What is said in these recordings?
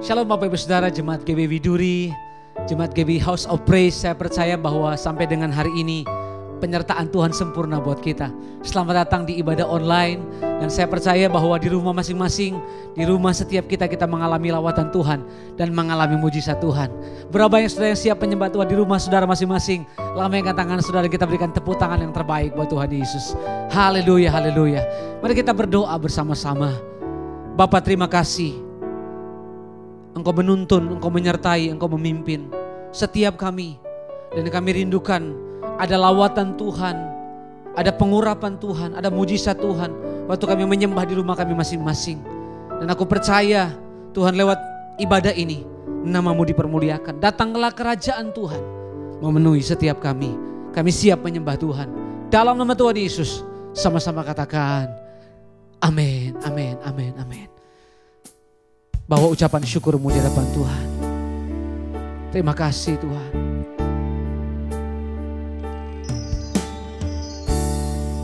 Shalom Bapak Ibu Saudara, Jemaat GB Widuri, Jemaat GB House of Praise. Saya percaya bahwa sampai dengan hari ini penyertaan Tuhan sempurna buat kita. Selamat datang di ibadah online. Dan saya percaya bahwa di rumah masing-masing, di rumah setiap kita mengalami lawatan Tuhan dan mengalami mujizat Tuhan. Berapa yang saudara yang siap menyembah Tuhan di rumah saudara masing-masing? Lambaikan tangan saudara, kita berikan tepuk tangan yang terbaik buat Tuhan Yesus. Haleluya, haleluya. Mari kita berdoa bersama-sama. Bapa, terima kasih. Engkau menuntun, Engkau menyertai, Engkau memimpin setiap kami. Dan kami rindukan ada lawatan Tuhan, ada pengurapan Tuhan, ada mujizat Tuhan waktu kami menyembah di rumah kami masing-masing. Dan aku percaya Tuhan, lewat ibadah ini nama-Mu dipermuliakan. Datanglah kerajaan Tuhan memenuhi setiap kami. Kami siap menyembah Tuhan. Dalam nama Tuhan Yesus sama-sama katakan amin, amin, amin, amin. Bawa ucapan syukurmu di hadapan Tuhan. Terima kasih Tuhan.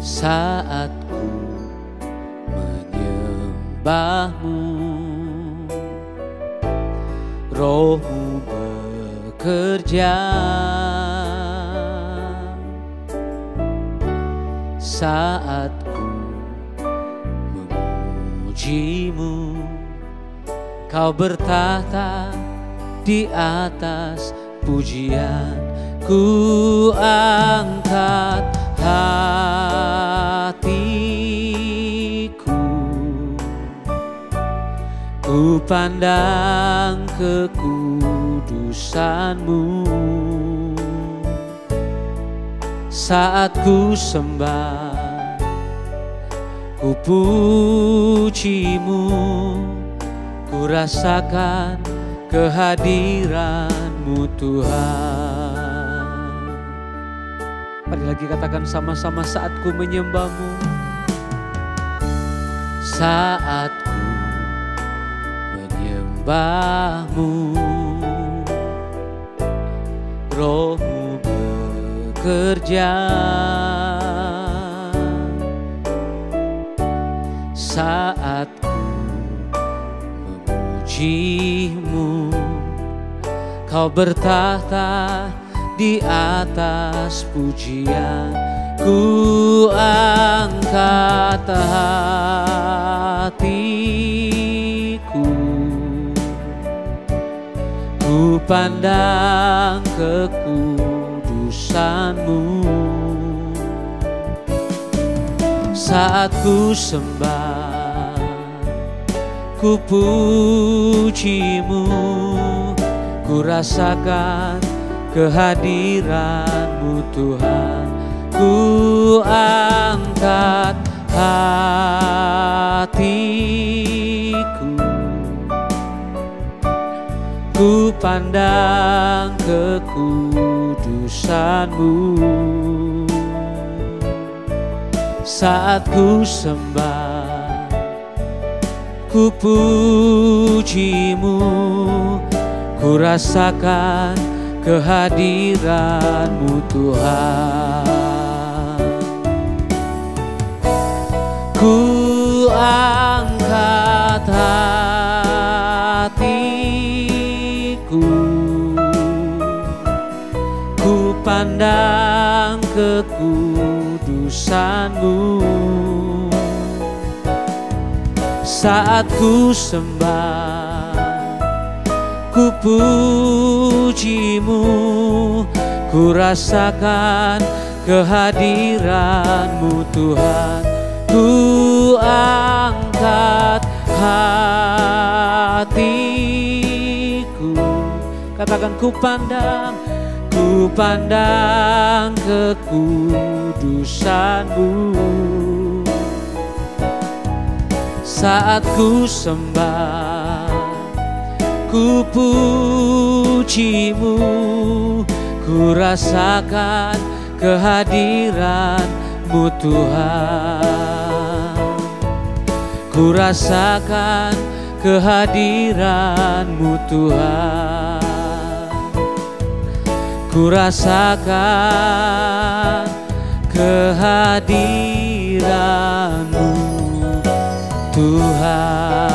Saat ku menyembah-Mu, Roh-Mu bekerja. Saat ku memuji-Mu, Kau bertahta di atas pujian. Ku angkat hatiku, ku pandang kekudusan-Mu. Saat ku sembah, ku puji-Mu, ku rasakan kehadiran-Mu Tuhan. Mari lagi katakan sama-sama, saat ku menyembah-Mu. Saat ku menyembah-Mu, Roh-Mu bekerja. Saat memuji-Mu, Kau bertahta di atas pujian. Ku angkat hatiku, ku pandang kekudusan-Mu. Saat ku sembah, ku puji-Mu, ku rasakan kehadiran-Mu Tuhan. Ku angkat hatiku, ku pandang kekudusan-Mu. Saat ku sembah, ku puji-Mu, ku rasakan kehadiran-Mu Tuhan. Ku angkat hatiku, ku pandang kekudusan-Mu. Saat ku sembah, ku puji-Mu, ku rasakan kehadiran-Mu Tuhan. Ku angkat hatiku, katakan ku pandang kekudusan-Mu. Saat ku sembah, ku puji-Mu, ku rasakan kehadiran-Mu Tuhan. Ku rasakan kehadiran-Mu Tuhan. Ku rasakan kehadiran-Mu Tuhan.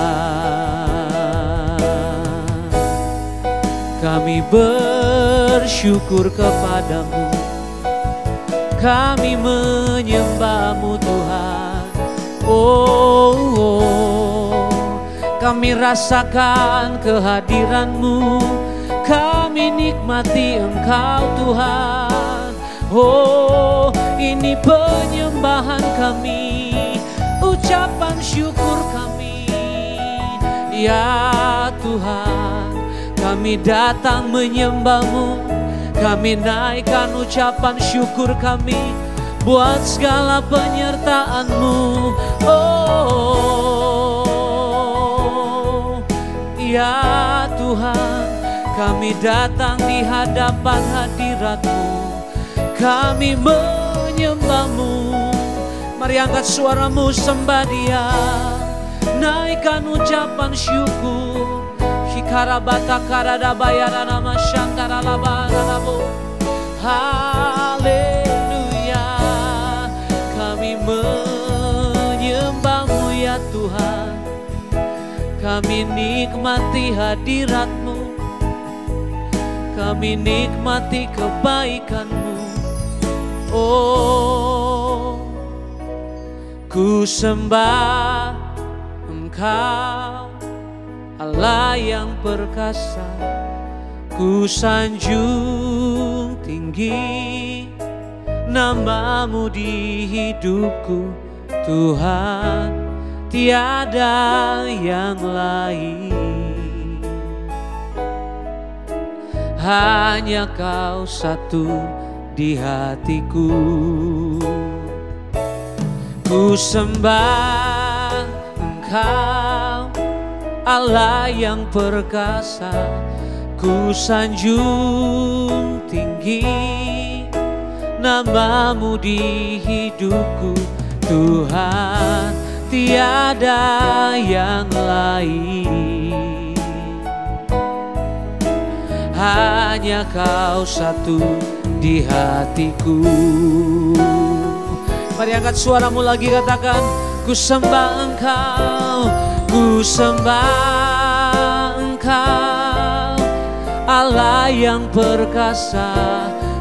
bersyukur kepadamu, kami menyembah-Mu Tuhan. Kami rasakan kehadiran-Mu, kami nikmati Engkau Tuhan. Ini penyembahan kami, ucapan syukur kami. Ya Tuhan, kami datang menyembah-Mu, kami naikkan ucapan syukur kami buat segala penyertaan-Mu. Ya Tuhan, kami datang di hadapan hadirat-Mu, kami menyembah-Mu. Mari angkat suaramu, sembah Dia, naikkan ucapan syukur. Shikarabata karada bayara nama shantara labara nabo. Haleluya, kami menyembah-Mu ya Tuhan, kami nikmati hadirat-Mu, kami nikmati kebaikan-Mu. Ku sembah Engkau, Allah yang perkasa. Ku sanjung tinggi nama-Mu di hidupku Tuhan, tiada yang lain. Hanya Kau satu di hatiku. Ku sembah Engkau, Allah yang perkasa. Ku sanjung tinggi nama-Mu di hidupku Tuhan, tiada yang lain. Hanya Kau satu di hatiku. Mari angkat suaramu lagi, katakan, ku sembah Engkau, ku sembah Engkau, Allah yang perkasa.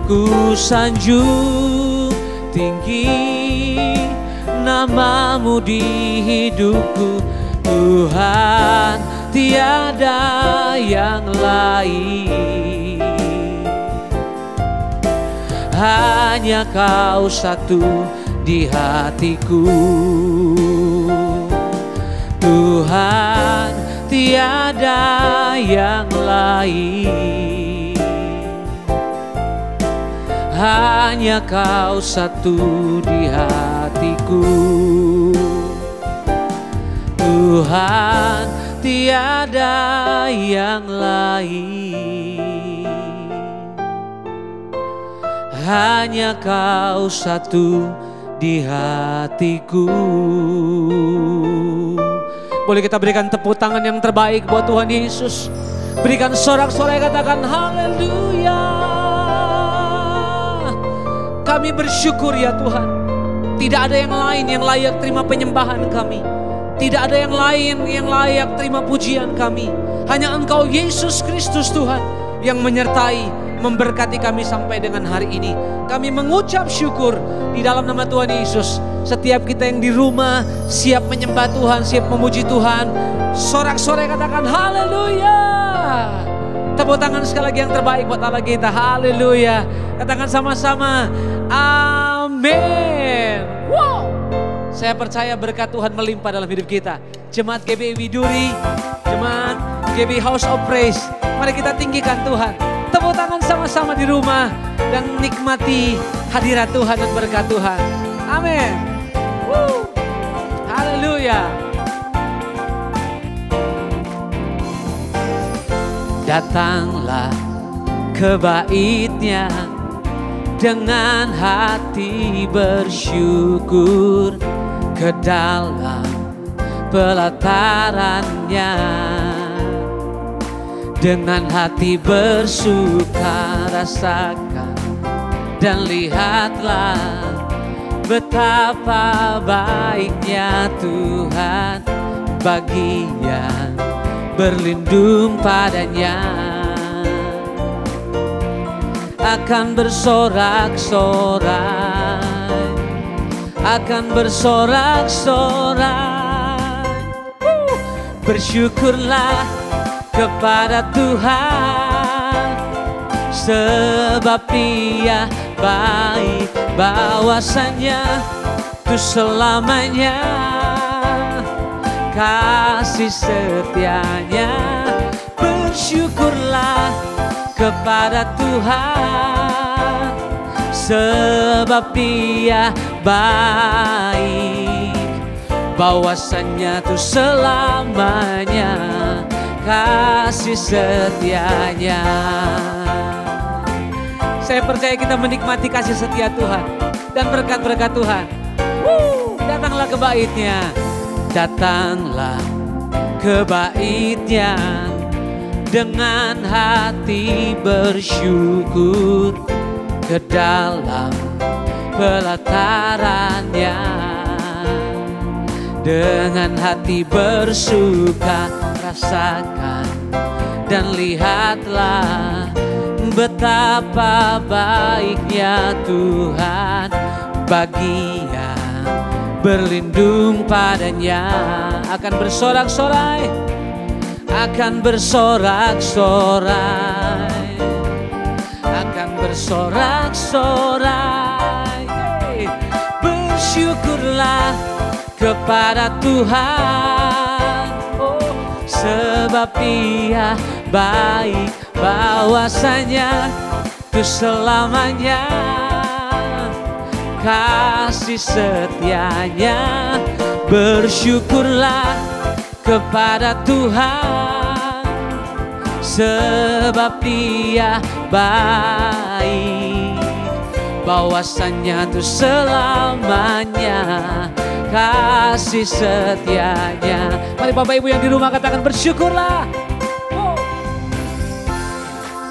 Ku sanjung tinggi nama-Mu di hidupku Tuhan, tiada yang lain. Hanya Kau satu di hatiku Tuhan, tiada yang lain. Hanya Kau satu di hatiku Tuhan, tiada yang lain. Hanya Kau satu di hatiku. Boleh kita berikan tepuk tangan yang terbaik buat Tuhan Yesus. Berikan sorak-sorai, katakan haleluya. Kami bersyukur ya Tuhan, tidak ada yang lain yang layak terima penyembahan kami, tidak ada yang lain yang layak terima pujian kami. Hanya Engkau Yesus Kristus Tuhan yang menyertai, memberkati kami sampai dengan hari ini. Kami mengucap syukur di dalam nama Tuhan Yesus. Setiap kita yang di rumah siap menyembah Tuhan, siap memuji Tuhan, sorak-sorai katakan haleluya. Tepuk tangan sekali lagi yang terbaik buat Allah kita. Haleluya. Katakan sama-sama amin. Wow. Saya percaya berkat Tuhan melimpah dalam hidup kita. Jemaat GBI Widuri, Jemaat GBI House of Praise, mari kita tinggikan Tuhan. Tepuk tangan sama-sama di rumah dan nikmati hadirat Tuhan dan berkat Tuhan. Amin. Haleluya. Datanglah ke bait-Nya dengan hati bersyukur, ke dalam pelataran-Nya dengan hati bersuka. Rasakan dan lihatlah betapa baiknya Tuhan bagi yang berlindung padanya. akan bersorak-sorai, akan bersorak-sorai. Bersyukurlah kepada Tuhan, sebab Dia baik, bahwasanya itu selamanya kasih setianya. Bersyukurlah kepada Tuhan, sebab Dia baik, bahwasanya itu selamanya kasih setianya. Saya percaya kita menikmati kasih setia Tuhan dan berkat-berkat Tuhan. Datanglah ke bait-Nya, datanglah ke bait-Nya dengan hati bersyukur, ke dalam pelataran-Nya dengan hati bersuka. Rasakan dan lihatlah betapa baiknya Tuhan bagi yang berlindung padanya. Akan bersorak-sorai, akan bersorak-sorai, akan bersorak-sorai. Bersyukurlah kepada Tuhan, sebab Dia baik, bahwasanya itu selamanya kasih setianya. Bersyukurlah kepada Tuhan, sebab Dia baik, bahwasanya itu selamanya kasih setianya. Mari Bapak Ibu yang di rumah katakan bersyukurlah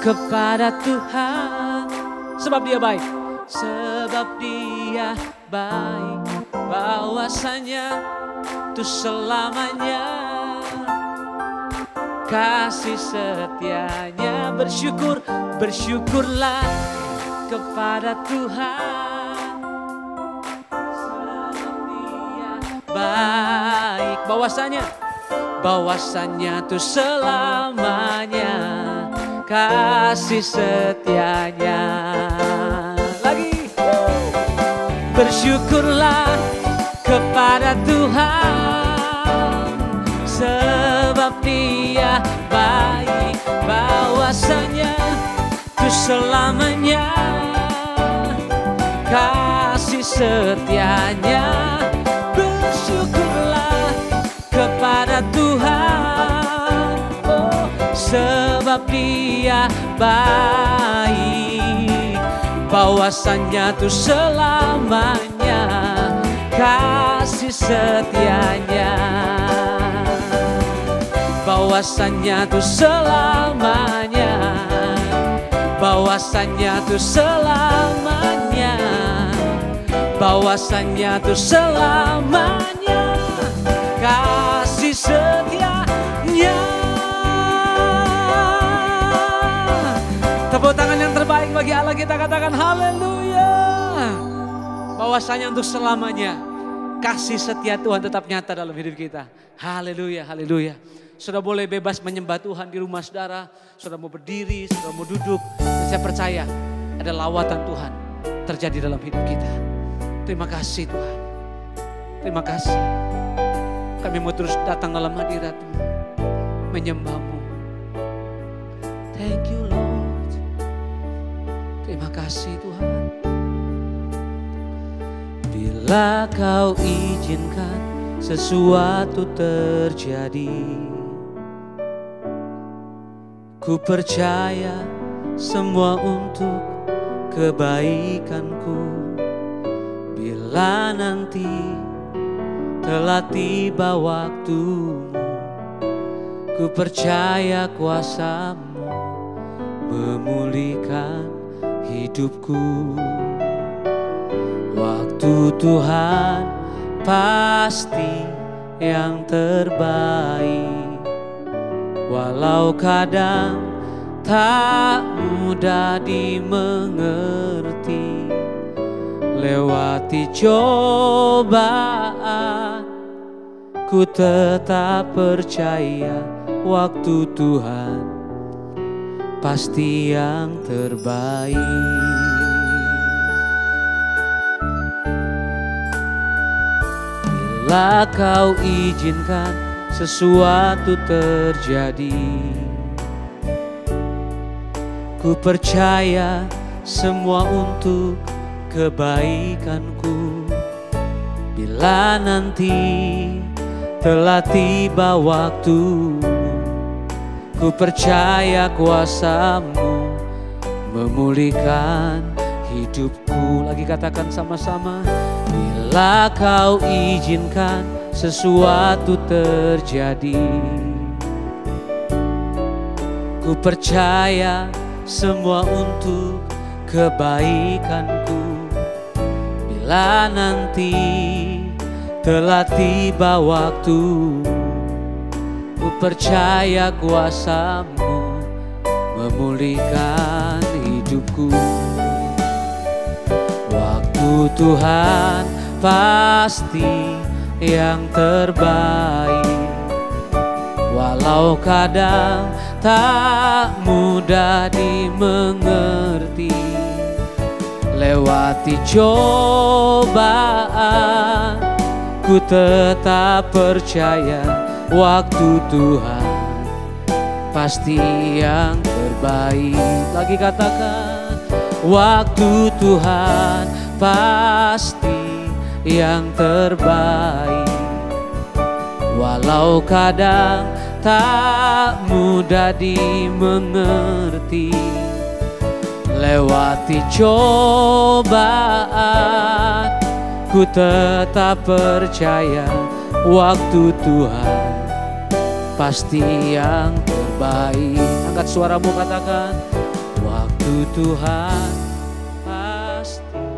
kepada Tuhan, sebab Dia baik, sebab Dia baik, bahwasanya itu selamanya kasih setianya. Bersyukur, bersyukurlah kepada Tuhan, sebab Dia baik, bahwasanya itu selamanya kasih setianya. Lagi, bersyukurlah kepada Tuhan, sebab Dia baik, bahwasanya itu selamanya kasih setianya. Bersyukurlah kepada Tuhan, sebab Dia baik, bahwasanya itu selamanya kasih setianya. Bahwasanya itu selamanya, bahwasanya itu selamanya, bahwasanya itu selamanya kasih setianya. Tepuk tangan yang terbaik bagi Allah, kita katakan haleluya. Bahwasanya untuk selamanya kasih setia Tuhan tetap nyata dalam hidup kita. Haleluya, haleluya. Saudara boleh bebas menyembah Tuhan di rumah saudara. Saudara mau berdiri, saudara mau duduk. Dan saya percaya ada lawatan Tuhan terjadi dalam hidup kita. Terima kasih Tuhan. Terima kasih. Kami mau terus datang dalam hadirat-Mu, menyembah-Mu. Thank you Lord. Terima kasih Tuhan. Bila Kau izinkan sesuatu terjadi, ku percaya semua untuk kebaikanku. Bila nanti telah tiba waktumu, ku percaya kuasa-Mu memulihkan hidupku. Waktu Tuhan pasti yang terbaik, walau kadang tak mudah dimengerti. Lewati cobaan, ku tetap percaya waktu Tuhan pasti yang terbaik. Bila kau izinkan sesuatu terjadi, ku percaya semua untuk kebaikanku. Bila nanti telah tiba waktu, ku percaya kuasa-Mu memulihkan hidupku. Lagi katakan sama-sama. Bila kau izinkan sesuatu terjadi, ku percaya semua untuk kebaikanku. Bila nanti telah tiba waktu, ku percaya kuasa-Mu memulihkan hidupku. Waktu Tuhan pasti yang terbaik, walau kadang tak mudah dimengerti. Lewati cobaan, ku tetap percaya waktu Tuhan pasti yang terbaik. Lagi katakan, waktu Tuhan pasti yang terbaik, walau kadang tak mudah dimengerti. Lewati cobaan, ku tetap percaya waktu Tuhan pasti yang terbaik. Angkat suaramu, katakan, waktu Tuhan pasti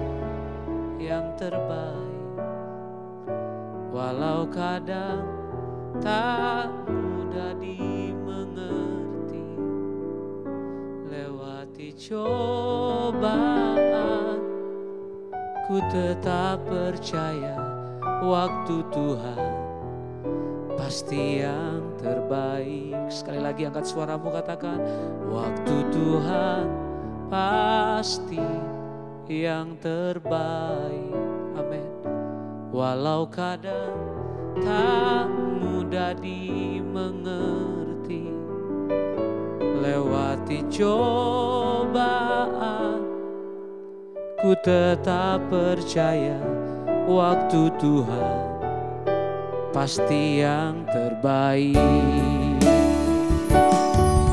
yang terbaik, walau kadang tak mudah dimengerti. Lewati cobaan, ku tetap percaya waktu Tuhan pasti yang terbaik. Sekali lagi angkat suaramu, katakan, waktu Tuhan pasti yang terbaik. Amin. Walau kadang tak mudah dimengerti. Lewati cobaan, ku tetap percaya waktu Tuhan pasti yang terbaik.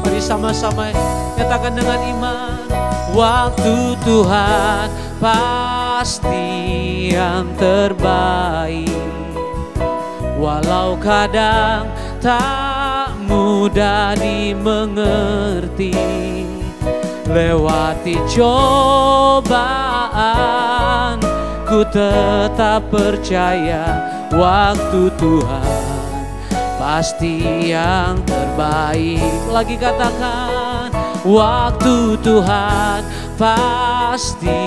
Mari sama-sama nyatakan dengan iman, waktu Tuhan pasti yang terbaik, walau kadang tak mudah dimengerti. Lewati cobaan, ku tetap percaya waktu Tuhan pasti yang terbaik. Lagi katakan, waktu Tuhan pasti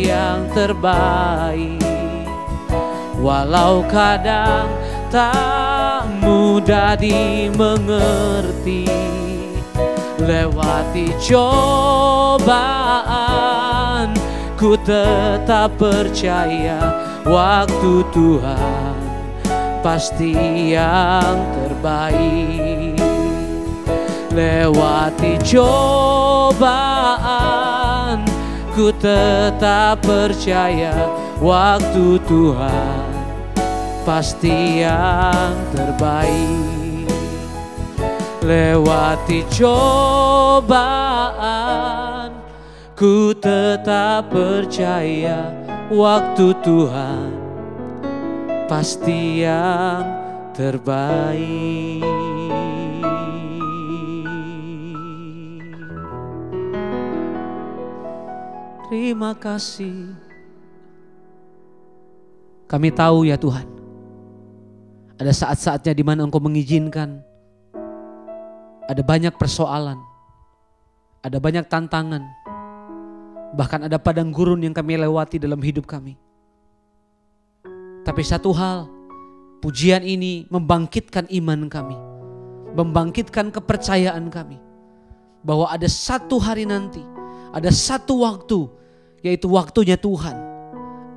yang terbaik, walau kadang tak mudah dimengerti. Lewati cobaan, ku tetap percaya waktu Tuhan pasti yang terbaik. Lewati cobaan, ku tetap percaya waktu Tuhan pasti yang terbaik. Lewati cobaan, ku tetap percaya waktu Tuhan pasti yang terbaik. Terima kasih. Kami tahu ya Tuhan, ada saat-saatnya di mana Engkau mengizinkan ada banyak persoalan, ada banyak tantangan. Bahkan ada padang gurun yang kami lewati dalam hidup kami. Tapi satu hal, pujian ini membangkitkan iman kami. Membangkitkan kepercayaan kami. Bahwa ada satu hari nanti, ada satu waktu, yaitu waktunya Tuhan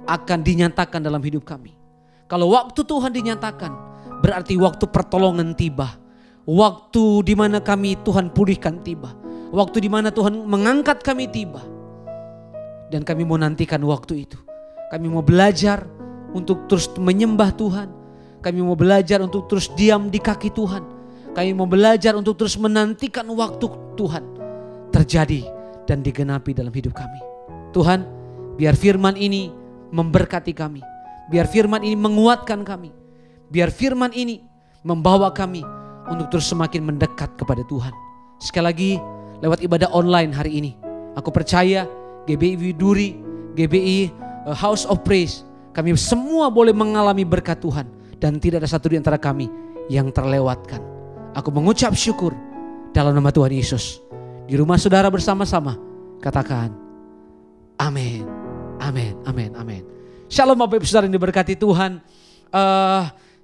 akan dinyatakan dalam hidup kami. Kalau waktu Tuhan dinyatakan, berarti waktu pertolongan tiba. Waktu di mana kami Tuhan pulihkan tiba. Waktu di mana Tuhan mengangkat kami tiba. Dan kami mau nantikan waktu itu. Kami mau belajar untuk terus menyembah Tuhan. Kami mau belajar untuk terus diam di kaki Tuhan. Kami mau belajar untuk terus menantikan waktu Tuhan terjadi dan digenapi dalam hidup kami. Tuhan, biar firman ini memberkati kami. Biar firman ini menguatkan kami. Biar firman ini membawa kami untuk terus semakin mendekat kepada Tuhan. Sekali lagi, lewat ibadah online hari ini, aku percaya GBI Widuri, GBI House of Praise, kami semua boleh mengalami berkat Tuhan. Dan tidak ada satu di antara kami yang terlewatkan. Aku mengucap syukur dalam nama Tuhan Yesus. Di rumah saudara bersama-sama, katakan amin, amin, amin, amin. Shalom Bapak Ibu Saudara yang diberkati Tuhan.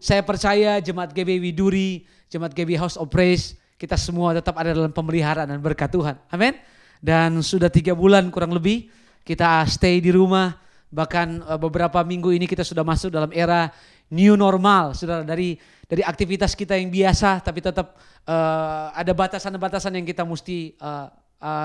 Saya percaya jemaat GBI Widuri, jemaat GBI House of Praise, kita semua tetap ada dalam pemeliharaan dan berkat Tuhan. Amin. Dan sudah 3 bulan kurang lebih kita stay di rumah. Bahkan beberapa minggu ini kita sudah masuk dalam era new normal. Saudara, dari aktivitas kita yang biasa, tapi tetap ada batasan-batasan yang kita mesti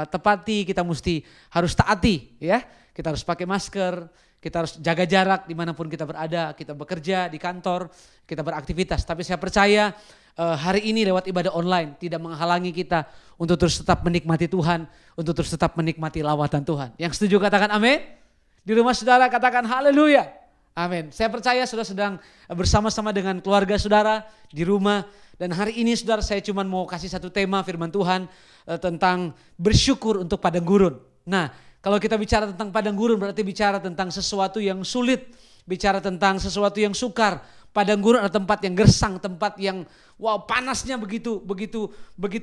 tepati, kita mesti harus taati, ya. Kita harus pakai masker, kita harus jaga jarak dimanapun kita berada, kita bekerja di kantor, kita beraktivitas. Tapi saya percaya hari ini lewat ibadah online tidak menghalangi kita untuk terus tetap menikmati Tuhan, untuk terus tetap menikmati lawatan Tuhan. Yang setuju katakan amin. Di rumah saudara katakan haleluya. Amin. Saya percaya saudara sedang bersama-sama dengan keluarga saudara di rumah. Dan hari ini saudara saya cuma mau kasih satu tema firman Tuhan tentang bersyukur untuk padang gurun. Nah, kalau kita bicara tentang padang gurun berarti bicara tentang sesuatu yang sulit. Bicara tentang sesuatu yang sukar. Padang gurun adalah tempat yang gersang, tempat yang panasnya begitu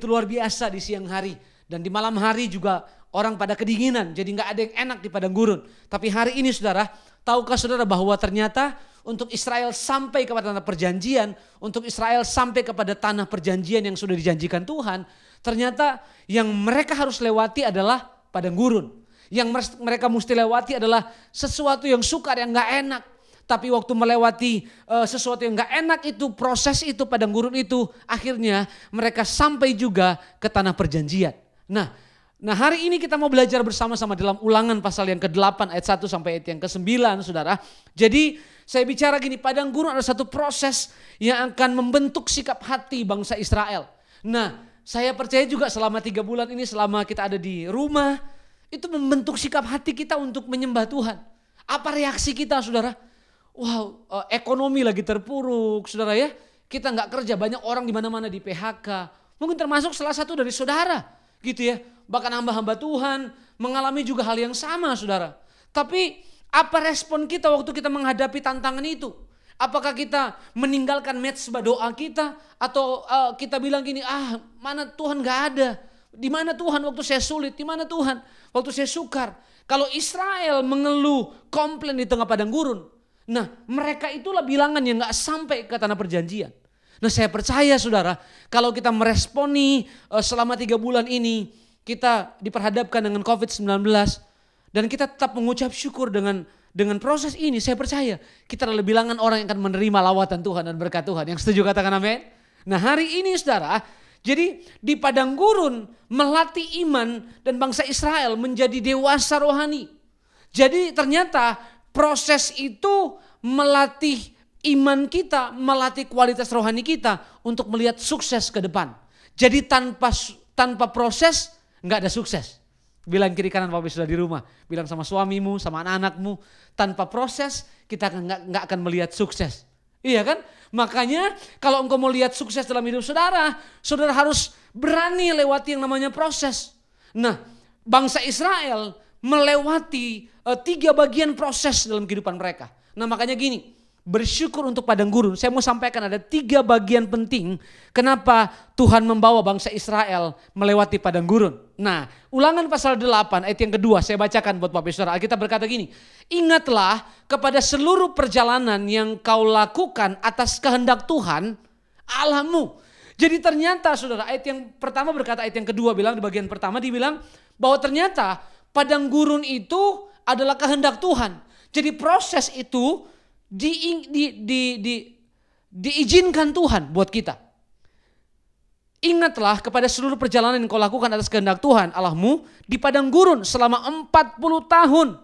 luar biasa di siang hari. Dan di malam hari juga orang pada kedinginan, jadi gak ada yang enak di padang gurun. Tapi hari ini saudara, tahukah saudara bahwa ternyata untuk Israel sampai kepada tanah perjanjian, untuk Israel sampai kepada tanah perjanjian yang sudah dijanjikan Tuhan, ternyata yang mereka harus lewati adalah padang gurun. Yang mereka mesti lewati adalah sesuatu yang sukar, yang gak enak. Tapi waktu melewati sesuatu yang gak enak itu, proses itu, padang gurun itu, akhirnya mereka sampai juga ke tanah perjanjian. Nah hari ini kita mau belajar bersama-sama dalam Ulangan pasal yang ke-8 ayat 1 sampai ayat yang ke-9 saudara. Jadi saya bicara gini, padang gurun adalah satu proses yang akan membentuk sikap hati bangsa Israel. Nah saya percaya juga selama 3 bulan ini selama kita ada di rumah, itu membentuk sikap hati kita untuk menyembah Tuhan. Apa reaksi kita saudara? Wow, ekonomi lagi terpuruk saudara ya. Kita gak kerja, banyak orang di mana-mana di PHK. Mungkin termasuk salah satu dari saudara gitu ya. Bahkan hamba-hamba Tuhan mengalami juga hal yang sama saudara. Tapi apa respon kita waktu kita menghadapi tantangan itu? Apakah kita meninggalkan mezbah doa kita? Atau kita bilang gini, mana Tuhan gak ada. Di mana Tuhan waktu saya sulit? Di mana Tuhan waktu saya sukar? Kalau Israel mengeluh, komplain di tengah padang gurun. Nah mereka itulah bilangan yang gak sampai ke tanah perjanjian. Nah saya percaya saudara, kalau kita meresponi selama 3 bulan ini, kita diperhadapkan dengan COVID-19 dan kita tetap mengucap syukur dengan proses ini, saya percaya kita adalah bilangan orang yang akan menerima lawatan Tuhan dan berkat Tuhan. Yang setuju katakan amin. Nah hari ini saudara, jadi di padang gurun melatih iman dan bangsa Israel menjadi dewasa rohani. Jadi ternyata proses itu melatih iman kita, melatih kualitas rohani kita untuk melihat sukses ke depan. Jadi tanpa proses nggak ada sukses. Bilang kiri kanan Bapak sudah di rumah, bilang sama suamimu, sama anak-anakmu, tanpa proses kita nggak akan melihat sukses. Iya kan? Makanya kalau engkau mau lihat sukses dalam hidup saudara, saudara harus berani lewati yang namanya proses. Nah, bangsa Israel melewati 3 bagian proses dalam kehidupan mereka. Nah makanya gini, bersyukur untuk padang gurun. Saya mau sampaikan ada 3 bagian penting kenapa Tuhan membawa bangsa Israel melewati padang gurun. Nah, Ulangan pasal 8 ayat yang kedua saya bacakan buat Bapak Saudara. Alkitab berkata gini, ingatlah kepada seluruh perjalanan yang kau lakukan atas kehendak Tuhan Allahmu. Jadi ternyata saudara, ayat yang pertama berkata, ayat yang kedua bilang, di bagian pertama dibilang bahwa ternyata padang gurun itu adalah kehendak Tuhan. Jadi proses itu diizinkan Tuhan buat kita. Ingatlah kepada seluruh perjalanan yang kau lakukan atas kehendak Tuhan Allahmu di padang gurun selama 40 tahun.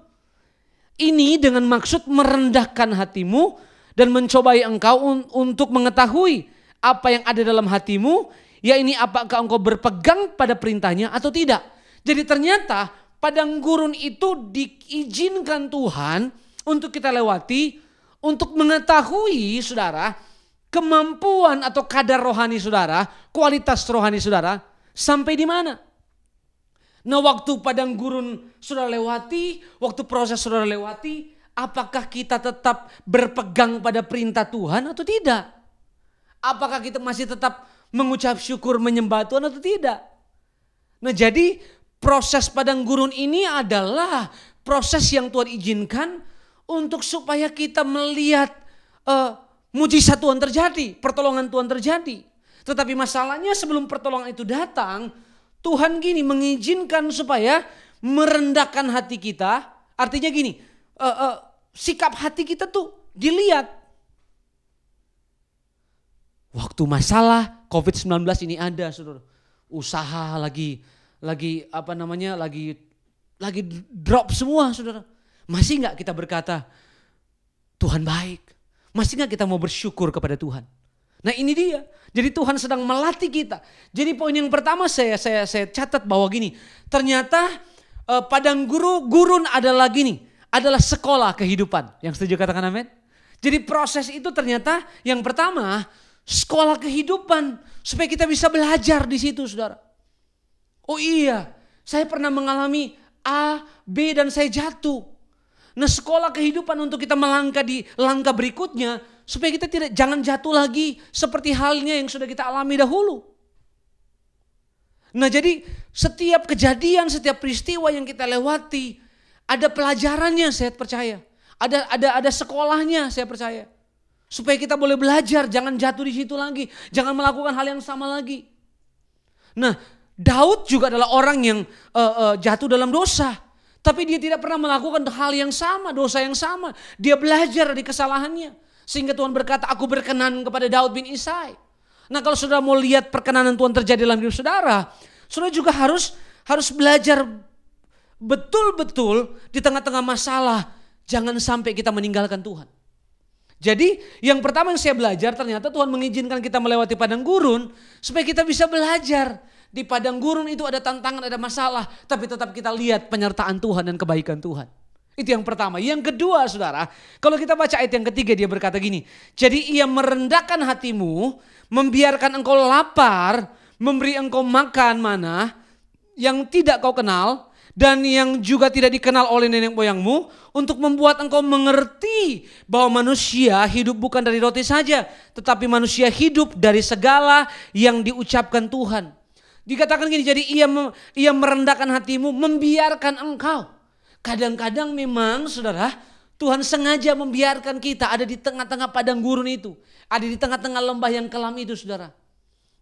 Ini dengan maksud merendahkan hatimu dan mencobai engkau untuk mengetahui apa yang ada dalam hatimu, yaitu apakah engkau berpegang pada perintahnya atau tidak. Jadi ternyata padang gurun itu diizinkan Tuhan untuk kita lewati, untuk mengetahui saudara, kemampuan atau kadar rohani saudara, kualitas rohani saudara, sampai di mana. Nah, waktu padang gurun saudara lewati, waktu proses saudara lewati, apakah kita tetap berpegang pada perintah Tuhan atau tidak? Apakah kita masih tetap mengucap syukur menyembah Tuhan atau tidak? Nah, jadi proses padang gurun ini adalah proses yang Tuhan izinkan untuk supaya kita melihat mujizat Tuhan terjadi, pertolongan Tuhan terjadi. Tetapi masalahnya sebelum pertolongan itu datang, Tuhan gini mengizinkan supaya merendahkan hati kita. Artinya gini, sikap hati kita tuh dilihat. Waktu masalah COVID-19 ini ada, saudara. Usaha lagi drop semua, saudara. Masih nggak kita berkata, Tuhan baik? Masih nggak kita mau bersyukur kepada Tuhan? Nah, ini dia. Jadi Tuhan sedang melatih kita. Jadi poin yang pertama saya catat bahwa gini. Ternyata padang gurun adalah gini. Adalah sekolah kehidupan. Yang setuju katakan amin? Jadi proses itu ternyata yang pertama sekolah kehidupan. Supaya kita bisa belajar di situ, saudara. Oh iya, saya pernah mengalami A, B dan saya jatuh. Nah, sekolah kehidupan untuk kita melangkah di langkah berikutnya supaya kita jangan jatuh lagi seperti halnya yang sudah kita alami dahulu. Nah, jadi setiap kejadian, setiap peristiwa yang kita lewati ada pelajarannya, saya percaya. Ada sekolahnya, saya percaya. Supaya kita boleh belajar, jangan jatuh di situ lagi, jangan melakukan hal yang sama lagi. Nah, Daud juga adalah orang yang jatuh dalam dosa. Tapi dia tidak pernah melakukan hal yang sama, dosa yang sama. Dia belajar dari kesalahannya. Sehingga Tuhan berkata, aku berkenan kepada Daud bin Isai. Nah, kalau saudara mau lihat perkenanan Tuhan terjadi dalam hidup saudara, saudara juga harus belajar betul-betul di tengah-tengah masalah. Jangan sampai kita meninggalkan Tuhan. Jadi yang pertama yang saya belajar, ternyata Tuhan mengizinkan kita melewati padang gurun supaya kita bisa belajar. Di padang gurun itu ada tantangan, ada masalah. Tapi tetap kita lihat penyertaan Tuhan dan kebaikan Tuhan. Itu yang pertama. Yang kedua, saudara, kalau kita baca ayat yang ketiga, dia berkata gini. Jadi ia merendahkan hatimu, membiarkan engkau lapar, memberi engkau makan mana yang tidak kau kenal, dan yang juga tidak dikenal oleh nenek moyangmu, untuk membuat engkau mengerti bahwa manusia hidup bukan dari roti saja, tetapi manusia hidup dari segala yang diucapkan Tuhan. Dikatakan gini, jadi ia merendahkan hatimu, membiarkan engkau. Kadang-kadang memang saudara, Tuhan sengaja membiarkan kita ada di tengah-tengah padang gurun itu. Ada di tengah-tengah lembah yang kelam itu, saudara.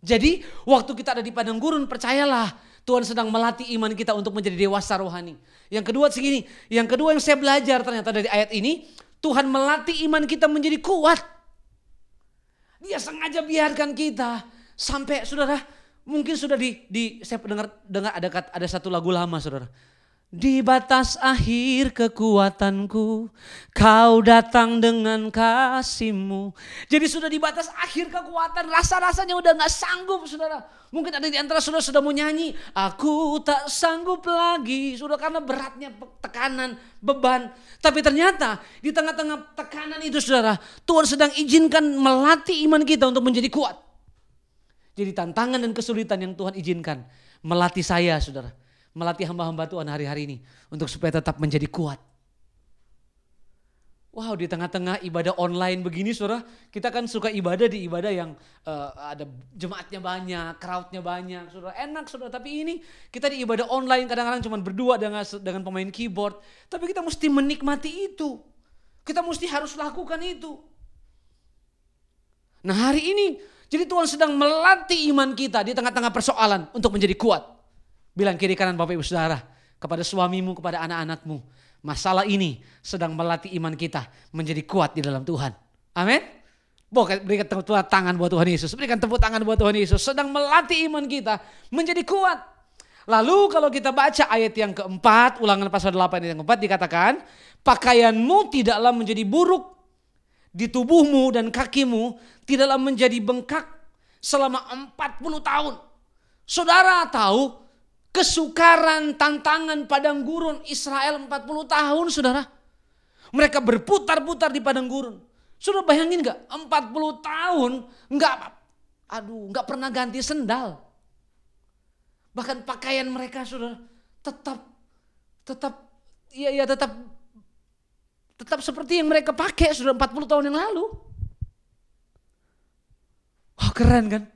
Jadi waktu kita ada di padang gurun, percayalah Tuhan sedang melatih iman kita untuk menjadi dewasa rohani. Yang kedua segini, yang kedua yang saya belajar ternyata dari ayat ini, Tuhan melatih iman kita menjadi kuat. Dia sengaja biarkan kita sampai saudara, mungkin sudah saya dengar ada satu lagu lama, saudara. Di batas akhir kekuatanku, kau datang dengan kasih-Mu. Jadi sudah di batas akhir kekuatan, rasa-rasanya udah gak sanggup, saudara. Mungkin ada di antara saudara sudah mau nyanyi, aku tak sanggup lagi, sudah, karena beratnya tekanan, beban. Tapi ternyata di tengah-tengah tekanan itu, saudara, Tuhan sedang izinkan melatih iman kita untuk menjadi kuat. Jadi tantangan dan kesulitan yang Tuhan izinkan melatih saya, saudara. Melatih hamba-hamba Tuhan hari-hari ini untuk supaya tetap menjadi kuat. Wow, di tengah-tengah ibadah online begini saudara, kita kan suka ibadah di ibadah yang ada jemaatnya banyak, crowdnya banyak, saudara. Enak saudara, tapi ini kita di ibadah online kadang-kadang cuma berdua dengan pemain keyboard. Tapi kita mesti menikmati itu. Kita mesti harus lakukan itu. Nah hari ini, jadi Tuhan sedang melatih iman kita di tengah-tengah persoalan untuk menjadi kuat. Bilang kiri kanan Bapak Ibu Saudara, kepada suamimu, kepada anak-anakmu. Masalah ini sedang melatih iman kita menjadi kuat di dalam Tuhan. Amin. Berikan tepuk tangan buat Tuhan Yesus. Berikan tepuk tangan buat Tuhan Yesus. Sedang melatih iman kita menjadi kuat. Lalu kalau kita baca ayat yang keempat, Ulangan pasal 8 ayat yang keempat dikatakan, pakaianmu tidaklah menjadi buruk di tubuhmu dan kakimu tidaklah menjadi bengkak selama 40 tahun. Saudara tahu kesukaran, tantangan padang gurun Israel 40 tahun saudara. Mereka berputar-putar di padang gurun. Saudara bayangin gak 40 tahun gak pernah ganti sendal. Bahkan pakaian mereka saudara tetap seperti yang mereka pakai sudah 40 tahun yang lalu. Wah keren kan.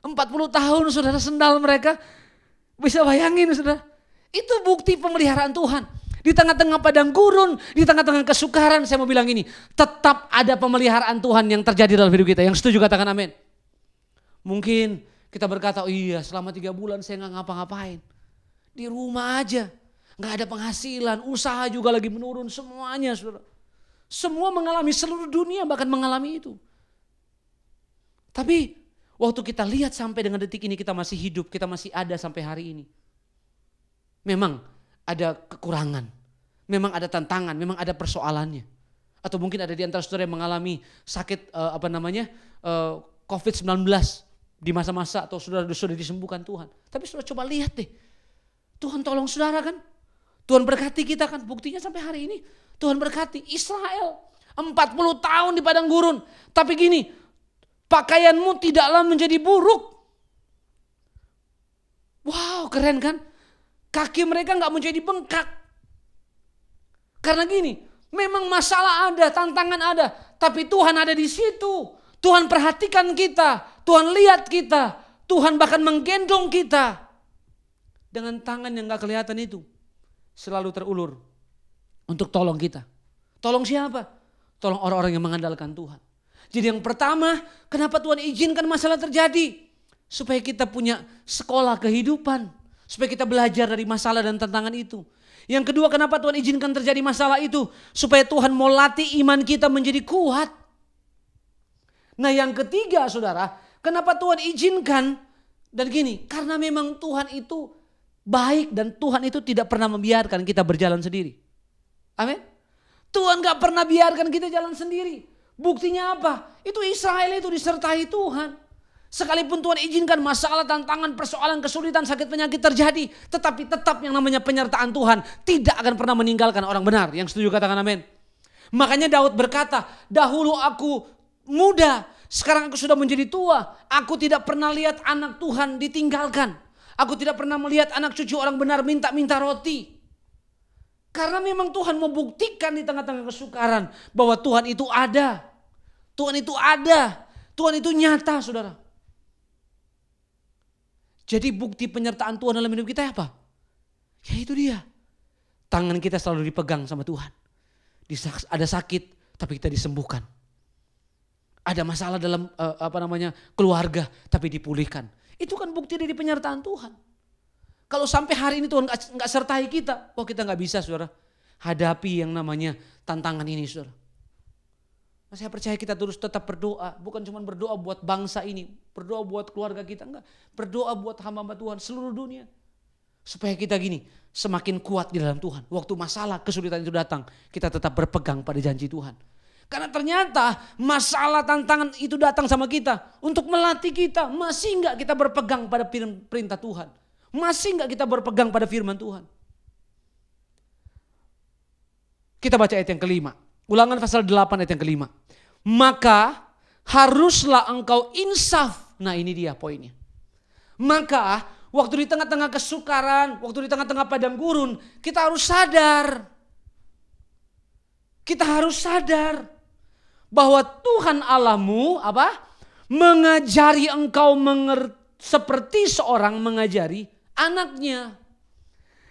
40 tahun saudara sendal mereka. Bisa bayangin saudara. Itu bukti pemeliharaan Tuhan. Di tengah-tengah padang gurun, di tengah-tengah kesukaran, saya mau bilang ini. Tetap ada pemeliharaan Tuhan yang terjadi dalam hidup kita. Yang setuju katakan amin. Mungkin kita berkata, oh iya selama 3 bulan saya gak ngapa-ngapain. Di rumah aja. Gak ada penghasilan, usaha juga lagi menurun semuanya saudara. Semua mengalami, seluruh dunia bahkan mengalami itu. Tapi waktu kita lihat sampai dengan detik ini kita masih hidup, kita masih ada sampai hari ini. Memang ada kekurangan, memang ada tantangan, memang ada persoalannya. Atau mungkin ada di antara saudara yang mengalami sakit COVID-19 di masa-masa atau sudah disembuhkan Tuhan. Tapi saudara coba lihat deh, Tuhan tolong saudara kan. Tuhan berkati kita kan, buktinya sampai hari ini Tuhan berkati Israel 40 tahun di padang gurun. Tapi gini, pakaianmu tidaklah menjadi buruk. Wow keren kan. Kaki mereka gak menjadi bengkak. Karena gini, memang masalah ada, tantangan ada. Tapi Tuhan ada di situ. Tuhan perhatikan kita. Tuhan lihat kita. Tuhan bahkan menggendong kita. Dengan tangan yang gak kelihatan itu. Selalu terulur. Untuk tolong kita. Tolong siapa? Tolong orang-orang yang mengandalkan Tuhan. Jadi yang pertama, kenapa Tuhan izinkan masalah terjadi? Supaya kita punya sekolah kehidupan. Supaya kita belajar dari masalah dan tantangan itu. Yang kedua, kenapa Tuhan izinkan terjadi masalah itu? Supaya Tuhan mau latih iman kita menjadi kuat. Nah yang ketiga saudara, kenapa Tuhan izinkan? Dan gini, karena memang Tuhan itu baik dan Tuhan itu tidak pernah membiarkan kita berjalan sendiri. Amin. Tuhan gak pernah biarkan kita jalan sendiri. Buktinya apa? Itu Israel itu disertai Tuhan. Sekalipun Tuhan izinkan masalah, tantangan, persoalan, kesulitan, sakit, penyakit terjadi. Tetapi tetap yang namanya penyertaan Tuhan tidak akan pernah meninggalkan orang benar. Yang setuju katakan amin. Makanya Daud berkata, dahulu aku muda, sekarang aku sudah menjadi tua. Aku tidak pernah lihat anak Tuhan ditinggalkan. Aku tidak pernah melihat anak cucu orang benar minta-minta roti. Karena memang Tuhan membuktikan di tengah-tengah kesukaran bahwa Tuhan itu ada. Tuhan itu ada. Tuhan itu nyata saudara. Jadi bukti penyertaan Tuhan dalam hidup kita apa? Ya itu dia. Tangan kita selalu dipegang sama Tuhan. Ada sakit tapi kita disembuhkan. Ada masalah dalam keluarga tapi dipulihkan. Itu kan bukti dari penyertaan Tuhan. Kalau sampai hari ini Tuhan gak sertai kita, kita gak bisa saudara hadapi yang namanya tantangan ini saudara. Saya percaya kita terus tetap berdoa, bukan cuma berdoa buat bangsa ini, berdoa buat keluarga kita, enggak. Berdoa buat hamba-hamba Tuhan seluruh dunia. Supaya kita gini, semakin kuat di dalam Tuhan. Waktu masalah, kesulitan itu datang, kita tetap berpegang pada janji Tuhan. Karena ternyata masalah, tantangan itu datang sama kita untuk melatih kita. Masih enggak kita berpegang pada perintah Tuhan? Masih enggak kita berpegang pada firman Tuhan? Kita baca ayat yang kelima. Ulangan pasal 8 ayat yang kelima. Maka haruslah engkau insaf. Nah ini dia poinnya. Maka waktu di tengah-tengah kesukaran, waktu di tengah-tengah padang gurun, kita harus sadar. Kita harus sadar bahwa Tuhan Allahmu mengajari engkau seperti seorang mengajari anaknya.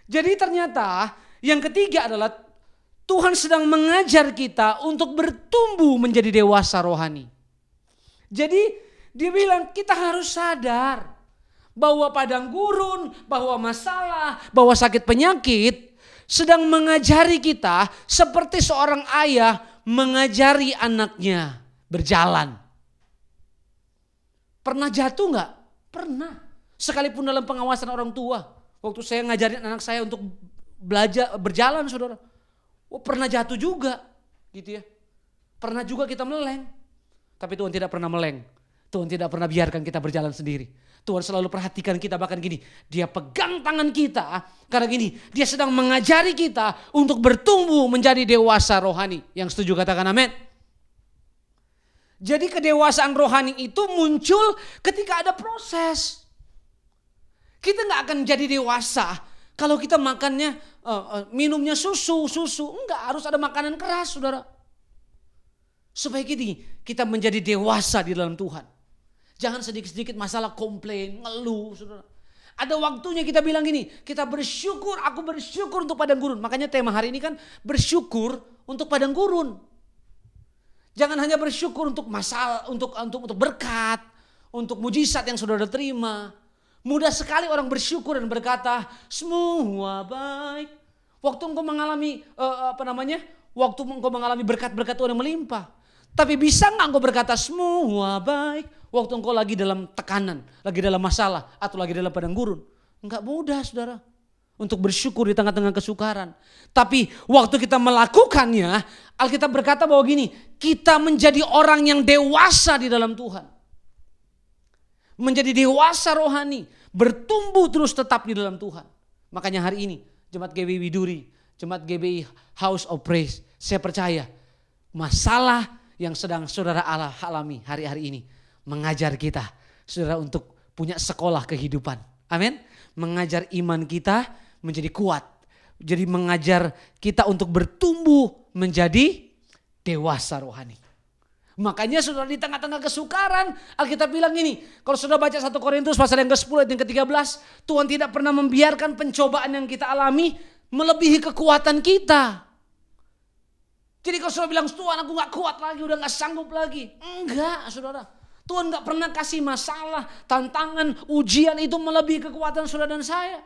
Jadi ternyata yang ketiga adalah Tuhan sedang mengajar kita untuk bertumbuh menjadi dewasa rohani. Jadi dia bilang kita harus sadar bahwa padang gurun, bahwa masalah, bahwa sakit penyakit sedang mengajari kita seperti seorang ayah mengajari anaknya berjalan. Pernah jatuh nggak? Pernah. Sekalipun dalam pengawasan orang tua. Waktu saya ngajarin anak saya untuk belajar berjalan, saudara. Pernah jatuh juga, gitu ya. Pernah juga kita meleng. Tapi Tuhan tidak pernah meleng. Tuhan tidak pernah biarkan kita berjalan sendiri. Tuhan selalu perhatikan kita, bahkan gini, dia pegang tangan kita. Karena gini, dia sedang mengajari kita untuk bertumbuh menjadi dewasa rohani. Yang setuju katakan amin. Jadi kedewasaan rohani itu muncul ketika ada proses. Kita gak akan jadi dewasa kalau kita makannya, minumnya susu. Enggak, harus ada makanan keras, saudara. Supaya kita menjadi dewasa di dalam Tuhan. Jangan sedikit-sedikit masalah komplain, ngeluh, saudara. Ada waktunya kita bilang gini, kita bersyukur, aku bersyukur untuk padang gurun. Makanya tema hari ini kan bersyukur untuk padang gurun. Jangan hanya bersyukur untuk masalah, untuk berkat, untuk mujizat yang saudara terima. Mudah sekali orang bersyukur dan berkata, semua baik. Waktu engkau mengalami waktu engkau mengalami berkat-berkat Tuhan yang melimpah. Tapi bisa nggak engkau berkata semua baik waktu engkau lagi dalam tekanan, lagi dalam masalah, atau lagi dalam padang gurun? Enggak mudah, saudara, untuk bersyukur di tengah-tengah kesukaran. Tapi waktu kita melakukannya, Alkitab berkata bahwa gini, kita menjadi orang yang dewasa di dalam Tuhan. Menjadi dewasa rohani, bertumbuh terus tetap di dalam Tuhan. Makanya hari ini, Jemaat GBI Widuri, Jemaat GBI House of Praise, saya percaya masalah yang sedang saudara alami hari-hari ini mengajar kita, saudara, untuk punya sekolah kehidupan. Amin. Mengajar iman kita menjadi kuat. Jadi mengajar kita untuk bertumbuh menjadi dewasa rohani. Makanya saudara, di tengah-tengah kesukaran, Alkitab bilang ini, kalau saudara baca 1 Korintus pasal yang ke-10 ayat yang ke-13, Tuhan tidak pernah membiarkan pencobaan yang kita alami melebihi kekuatan kita. Jadi kalau saudara bilang, Tuhan aku gak kuat lagi, udah gak sanggup lagi. Enggak, saudara. Tuhan gak pernah kasih masalah, tantangan, ujian itu melebihi kekuatan saudara dan saya.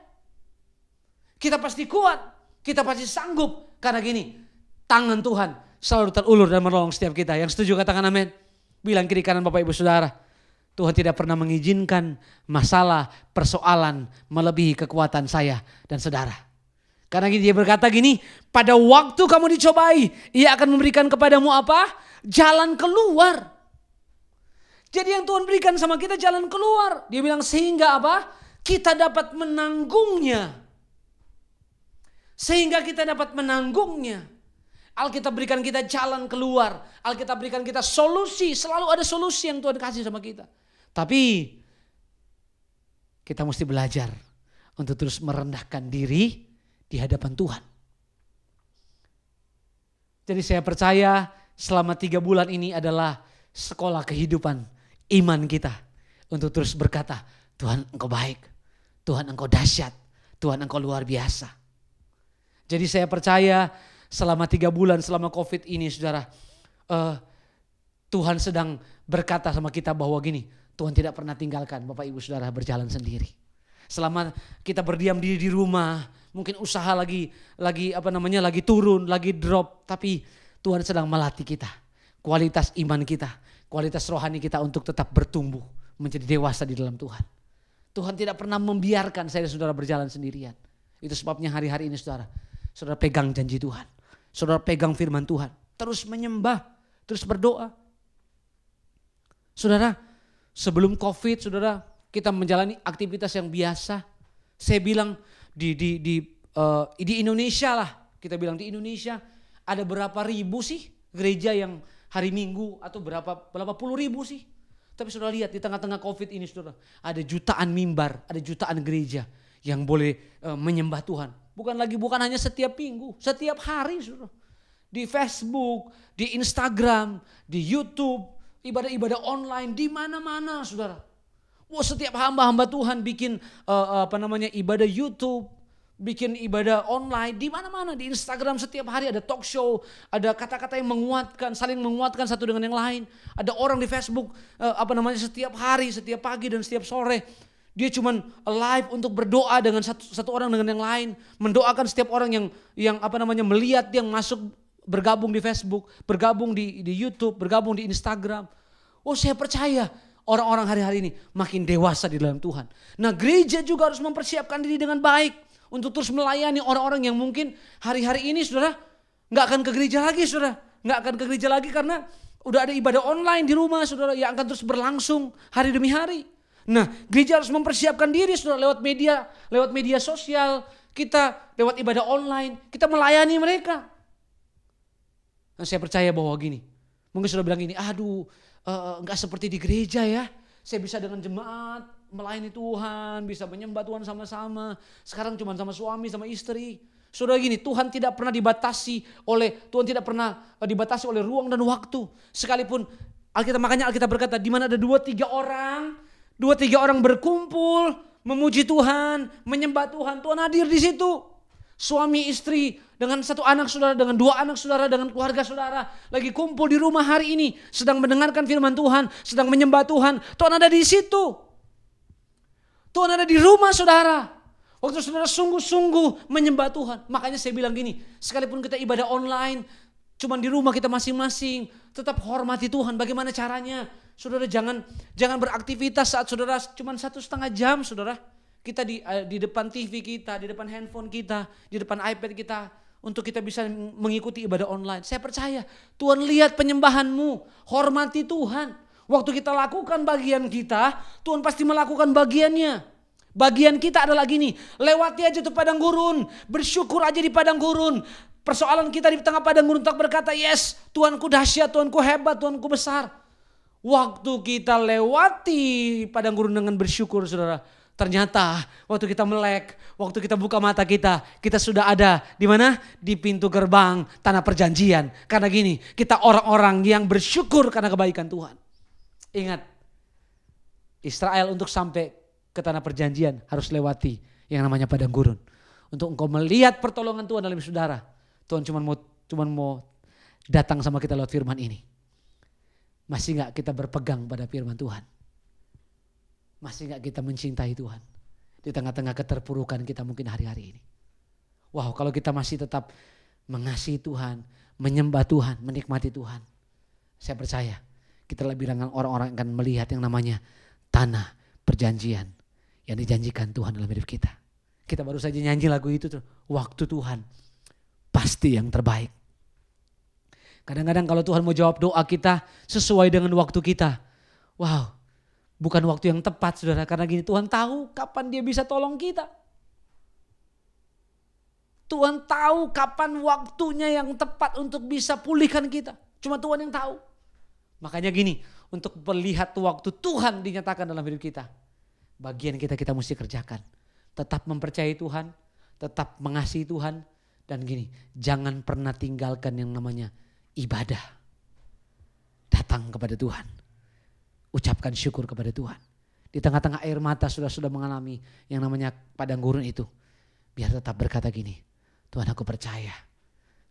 Kita pasti kuat, kita pasti sanggup. Karena gini, tangan Tuhan selalu terulur dan menolong setiap kita. Yang setuju katakan amin. Bilang kiri kanan Bapak Ibu Saudara. Tuhan tidak pernah mengizinkan masalah, persoalan melebihi kekuatan saya dan saudara. Karena dia berkata gini, pada waktu kamu dicobai, ia akan memberikan kepadamu apa? Jalan keluar. Jadi yang Tuhan berikan sama kita jalan keluar. Dia bilang sehingga apa? Kita dapat menanggungnya. Sehingga kita dapat menanggungnya. Alkitab berikan kita jalan keluar. Alkitab berikan kita solusi. Selalu ada solusi yang Tuhan kasih sama kita. Tapi kita mesti belajar untuk terus merendahkan diri di hadapan Tuhan. Jadi saya percaya selama 3 bulan ini adalah sekolah kehidupan iman kita. Untuk terus berkata, Tuhan Engkau baik, Tuhan Engkau dahsyat, Tuhan Engkau luar biasa. Jadi saya percaya selama 3 bulan selama COVID ini saudara, Tuhan sedang berkata sama kita bahwa gini, Tuhan tidak pernah tinggalkan Bapak Ibu Saudara berjalan sendiri. Selama kita berdiam diri di rumah, mungkin usaha lagi turun, lagi drop, tapi Tuhan sedang melatih kita, kualitas iman kita, kualitas rohani kita untuk tetap bertumbuh menjadi dewasa di dalam Tuhan. Tuhan tidak pernah membiarkan saya dan saudara berjalan sendirian. Itu sebabnya hari-hari ini saudara pegang janji Tuhan, saudara pegang firman Tuhan, terus menyembah, terus berdoa. Saudara, sebelum COVID saudara, kita menjalani aktivitas yang biasa. Saya bilang di Indonesia lah, kita bilang di Indonesia ada berapa ribu sih gereja yang hari Minggu, atau berapa puluh ribu sih. Tapi saudara lihat di tengah-tengah COVID ini saudara, ada jutaan mimbar, ada jutaan gereja yang boleh menyembah Tuhan. Bukan hanya setiap minggu, setiap hari saudara. di Facebook, di Instagram, di YouTube, ibadah-ibadah online, di mana-mana saudara. Wah, setiap hamba-hamba Tuhan bikin ibadah YouTube, bikin ibadah online, di mana-mana, di Instagram setiap hari ada talk show, ada kata-kata yang menguatkan, saling menguatkan satu dengan yang lain. Ada orang di Facebook setiap hari, setiap pagi dan setiap sore. Dia cuman live untuk berdoa dengan satu orang dengan yang lain, mendoakan setiap orang yang melihat, yang masuk bergabung di Facebook, bergabung di YouTube, bergabung di Instagram. Oh, saya percaya orang-orang hari-hari ini makin dewasa di dalam Tuhan. Nah, gereja juga harus mempersiapkan diri dengan baik untuk terus melayani orang-orang yang mungkin hari-hari ini saudara nggak akan ke gereja lagi, saudara. Nggak akan ke gereja lagi karena udah ada ibadah online di rumah, saudara, yang akan terus berlangsung hari demi hari. Nah, gereja harus mempersiapkan diri saudara lewat media sosial, kita lewat ibadah online, kita melayani mereka. Nah, saya percaya bahwa gini, mungkin saudara bilang gini, nggak seperti di gereja ya. Saya bisa dengan jemaat melayani Tuhan, bisa menyembah Tuhan sama-sama. Sekarang cuma sama suami, sama istri. Saudara gini, Tuhan tidak pernah dibatasi oleh ruang dan waktu. Sekalipun makanya Alkitab berkata, di mana ada 2-3 orang berkumpul, memuji Tuhan, menyembah Tuhan, Tuhan hadir di situ. Suami istri dengan 1 anak saudara, dengan 2 anak saudara, dengan keluarga saudara lagi kumpul di rumah hari ini, sedang mendengarkan firman Tuhan, sedang menyembah Tuhan. Tuhan ada di situ. Tuhan ada di rumah saudara. Waktu saudara sungguh-sungguh menyembah Tuhan. Makanya saya bilang gini, sekalipun kita ibadah online, cuman di rumah kita masing-masing, tetap hormati Tuhan. Bagaimana caranya? Saudara jangan beraktivitas saat saudara cuman 1,5 jam saudara. Kita di depan TV kita, di depan handphone kita, di depan iPad kita, untuk kita bisa mengikuti ibadah online. Saya percaya Tuhan lihat penyembahanmu, hormati Tuhan. Waktu kita lakukan bagian kita, Tuhan pasti melakukan bagiannya. Bagian kita adalah gini, lewati aja tuh padang gurun, bersyukur aja di padang gurun. Persoalan kita di tengah padang gurun tak berkata, yes, Tuhanku dahsyat, Tuhanku hebat, Tuhanku besar. Waktu kita lewati padang gurun dengan bersyukur saudara, ternyata waktu kita melek, waktu kita buka mata kita sudah ada di mana? Di pintu gerbang tanah perjanjian. Karena gini, kita orang-orang yang bersyukur karena kebaikan Tuhan. Ingat, Israel untuk sampai ke tanah perjanjian harus lewati yang namanya padang gurun. Untuk engkau melihat pertolongan Tuhan dalam saudara, Tuhan cuma mau datang sama kita lewat firman ini. Masih gak kita berpegang pada firman Tuhan? Masih gak kita mencintai Tuhan? Di tengah-tengah keterpurukan kita mungkin hari-hari ini. Wow, kalau kita masih tetap mengasihi Tuhan, menyembah Tuhan, menikmati Tuhan, saya percaya kita lebih dengan orang-orang akan melihat yang namanya tanah perjanjian yang dijanjikan Tuhan dalam hidup kita. Kita baru saja nyanyi lagu itu tuh, waktu Tuhan pasti yang terbaik. Kadang-kadang kalau Tuhan mau jawab doa kita sesuai dengan waktu kita, wow, bukan waktu yang tepat saudara, karena gini, Tuhan tahu kapan dia bisa tolong kita. Tuhan tahu kapan waktunya yang tepat untuk bisa pulihkan kita. Cuma Tuhan yang tahu. Makanya gini, untuk melihat waktu Tuhan dinyatakan dalam hidup kita, bagian kita mesti kerjakan. Tetap mempercayai Tuhan, tetap mengasihi Tuhan, dan gini, jangan pernah tinggalkan yang namanya ibadah. Datang kepada Tuhan. Ucapkan syukur kepada Tuhan. Di tengah-tengah air mata sudah mengalami yang namanya padang gurun itu. Biar tetap berkata gini, Tuhan aku percaya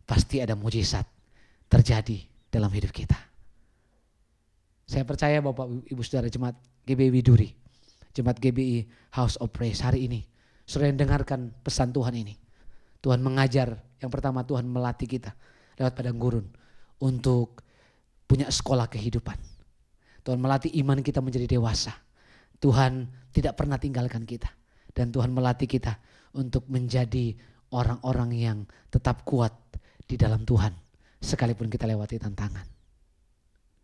pasti ada mujizat terjadi dalam hidup kita. Saya percaya Bapak Ibu Saudara Jemaat GBI Widuri, Jemaat GBI House of Praise hari ini, saudara yang dengarkan pesan Tuhan ini. Tuhan mengajar, yang pertama Tuhan melatih kita lewat padang gurun untuk punya sekolah kehidupan. Tuhan melatih iman kita menjadi dewasa. Tuhan tidak pernah tinggalkan kita. Dan Tuhan melatih kita untuk menjadi orang-orang yang tetap kuat di dalam Tuhan. Sekalipun kita lewati tantangan.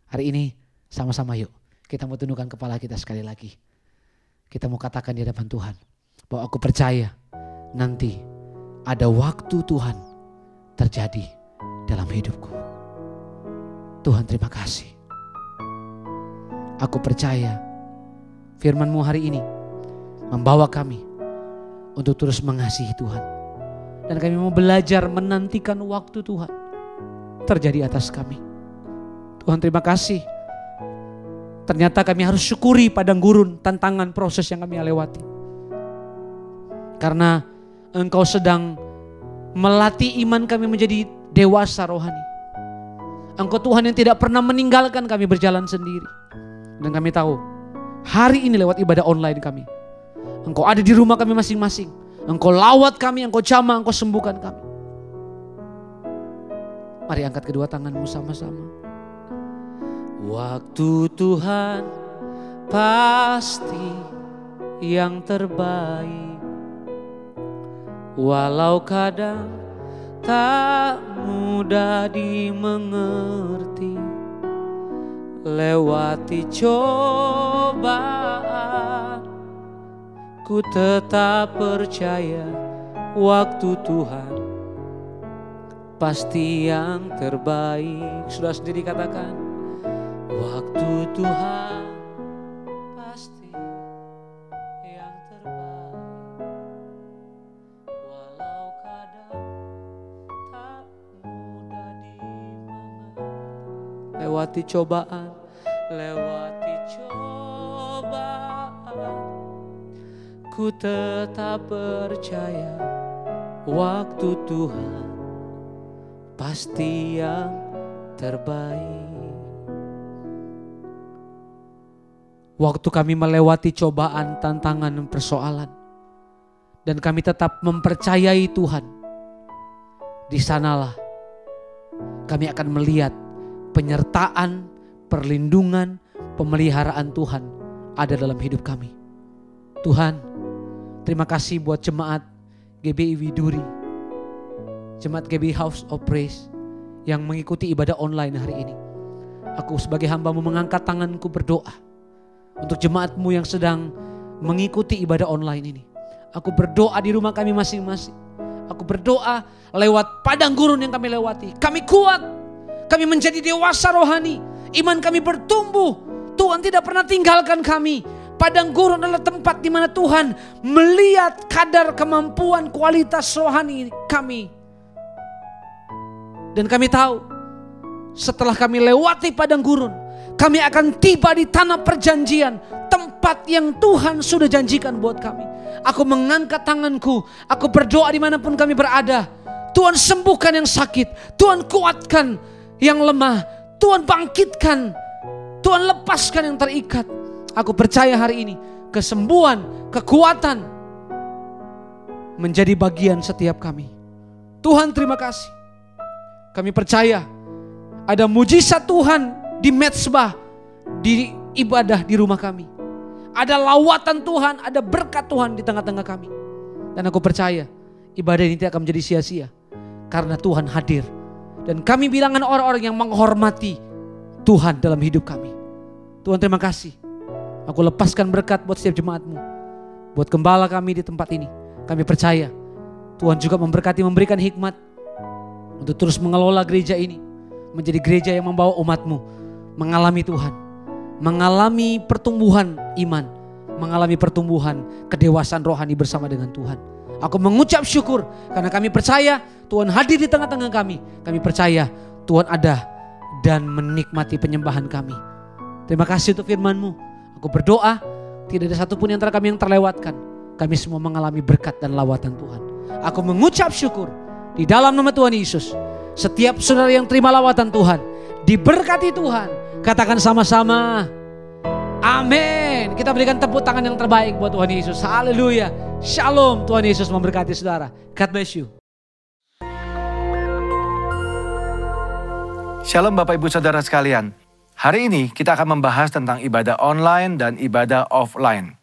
Hari ini sama-sama yuk. Kita mau tundukkan kepala kita sekali lagi. Kita mau katakan di hadapan Tuhan. Bahwa aku percaya nanti ada waktu Tuhan terjadi dalam hidupku. Tuhan terima kasih. Aku percaya firman-Mu hari ini membawa kami untuk terus mengasihi Tuhan. Dan kami mau belajar menantikan waktu Tuhan. terjadi atas kami. Tuhan terima kasih. Ternyata kami harus syukuri padang gurun, tantangan proses yang kami lewati. Karena Engkau sedang melatih iman kami menjadi dewasa rohani. Engkau Tuhan yang tidak pernah meninggalkan kami berjalan sendiri. Dan kami tahu hari ini lewat ibadah online kami, Engkau ada di rumah kami masing-masing. Engkau lawat kami, Engkau jamah, Engkau sembuhkan kami. Mari angkat kedua tanganmu sama-sama. Waktu Tuhan pasti yang terbaik, walau kadang tak mudah dimengerti. Lewati cobaan, ku tetap percaya waktu Tuhan pasti yang terbaik. Sudah sendiri katakan, waktu Tuhan pasti yang terbaik, walau kadang tak mudah dimengerti. Lewati cobaan, ku tetap percaya waktu Tuhan pasti yang terbaik. Waktu kami melewati cobaan, tantangan, persoalan, dan kami tetap mempercayai Tuhan, di sanalah kami akan melihat penyertaan, perlindungan, pemeliharaan Tuhan ada dalam hidup kami. Tuhan, terima kasih buat jemaat GBI Widuri, jemaat GBI House of Praise yang mengikuti ibadah online hari ini. Aku sebagai hamba-Mu mengangkat tanganku berdoa untuk jemaat-Mu yang sedang mengikuti ibadah online ini. Aku berdoa di rumah kami masing-masing. Aku berdoa lewat padang gurun yang kami lewati. Kami kuat, kami menjadi dewasa rohani, iman kami bertumbuh. Tuhan tidak pernah tinggalkan kami. Padang gurun adalah tempat di mana Tuhan melihat kadar kemampuan, kualitas rohani kami. Dan kami tahu setelah kami lewati padang gurun, kami akan tiba di tanah perjanjian, tempat yang Tuhan sudah janjikan buat kami. Aku mengangkat tanganku, aku berdoa dimanapun kami berada. Tuhan sembuhkan yang sakit, Tuhan kuatkan yang lemah, Tuhan bangkitkan, Tuhan lepaskan yang terikat. Aku percaya hari ini kesembuhan, kekuatan menjadi bagian setiap kami. Tuhan terima kasih. Kami percaya ada mujizat Tuhan di mezbah, di ibadah di rumah kami. Ada lawatan Tuhan, ada berkat Tuhan di tengah-tengah kami. Dan aku percaya ibadah ini tidak akan menjadi sia-sia karena Tuhan hadir. Dan kami bilangan orang-orang yang menghormati Tuhan dalam hidup kami. Tuhan terima kasih. Aku lepaskan berkat buat setiap jemaat-Mu, buat gembala kami di tempat ini. Kami percaya Tuhan juga memberkati, memberikan hikmat untuk terus mengelola gereja ini menjadi gereja yang membawa umat-Mu mengalami Tuhan, mengalami pertumbuhan iman, mengalami pertumbuhan kedewasaan rohani bersama dengan Tuhan. Aku mengucap syukur karena kami percaya Tuhan hadir di tengah-tengah kami. Kami percaya Tuhan ada dan menikmati penyembahan kami. Terima kasih untuk firman-Mu. Aku berdoa tidak ada satupun di antara kami yang terlewatkan. Kami semua mengalami berkat dan lawatan Tuhan. Aku mengucap syukur di dalam nama Tuhan Yesus. Setiap saudara yang terima lawatan Tuhan, diberkati Tuhan. Katakan sama-sama, amin. Kita berikan tepuk tangan yang terbaik buat Tuhan Yesus. Haleluya. Shalom. Tuhan Yesus memberkati saudara. God bless you. Shalom Bapak Ibu Saudara sekalian. Hari ini kita akan membahas tentang ibadah online dan ibadah offline.